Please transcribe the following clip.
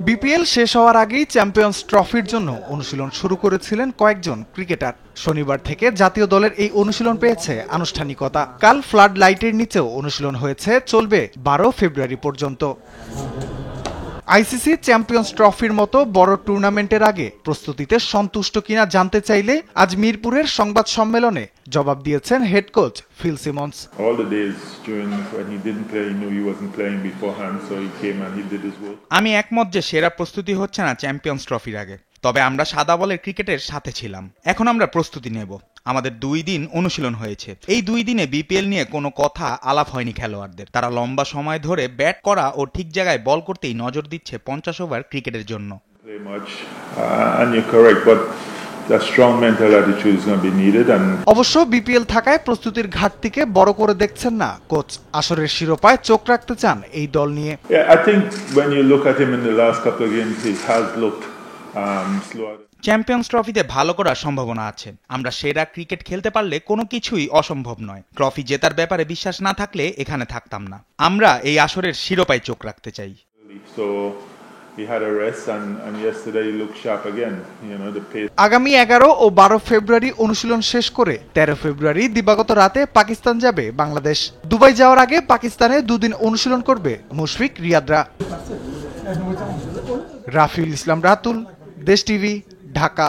BPL শেষ হওয়ার আগেই চ্যাম্পিয়ন্স ট্রফির জন্য অনুশীলন শুরু করেছিলেন কয়েকজন ক্রিকেটার। শনিবার থেকে জাতীয় দলের এই অনুশীলন পেয়েছে আনুষ্ঠানিকতা। কাল ফ্লাড লাইটের নিচেও অনুশীলন হয়েছে, চলবে 12 ফেব্রুয়ারি পর্যন্ত। আইসিসি চ্যাম্পিয়ন্স ট্রফির মতো বড় টুর্নামেন্টের আগে প্রস্তুতিতে সন্তুষ্ট কিনা জানতে চাইলে আজ মিরপুরের সংবাদ সম্মেলনে জবাব দিয়েছেন হেড কোচ ফিল সিমন্স। আমি একমত যে সেরা প্রস্তুতি হচ্ছে না চ্যাম্পিয়ন্স ট্রফির আগে, তবে আমরা সাদা বলের ক্রিকেটের সাথে ছিলাম। এখন আমরা প্রস্তুতি নেব। আমাদের 2 দিন অনুশীলন হয়েছে। এই 2 দিনে বিপিএল নিয়ে কোনো কথা আলাপ হয়নি খেলোয়াড়দের। তারা লম্বা সময় ধরে ব্যাট করা ও ঠিক জায়গায় বল করতেই নজর দিচ্ছে 50 ওভার ক্রিকেটের জন্য। অবশ্য বিপিএল থাকায় প্রস্তুতির ঘাটতিকে বড় করে দেখছেন না কোচ। আসরের শিরোপায় চোখ রাখতে চান এই দল নিয়ে। চ্যাম্পিয়ন্স ট্রফিতে ভালো করার সম্ভাবনা আছে। আমরা সেরা ক্রিকেট খেলতে পারলে কোনো কিছুই অসম্ভব নয়। ট্রফি জেতার ব্যাপারে বিশ্বাস না থাকলে এখানে থাকতাম না। আমরা এই আসরের শিরোপায় চোখ রাখতে চাই। আগামী 11 ও 12 ফেব্রুয়ারি অনুশীলন শেষ করে 13 ফেব্রুয়ারি দিবাগত রাতে পাকিস্তান যাবে বাংলাদেশ। দুবাই যাওয়ার আগে পাকিস্তানে 2 দিন অনুশীলন করবে মুশফিক রিয়াদরা। রাফিউল ইসলাম রাতুল, দেশ টিভি, ঢাকা।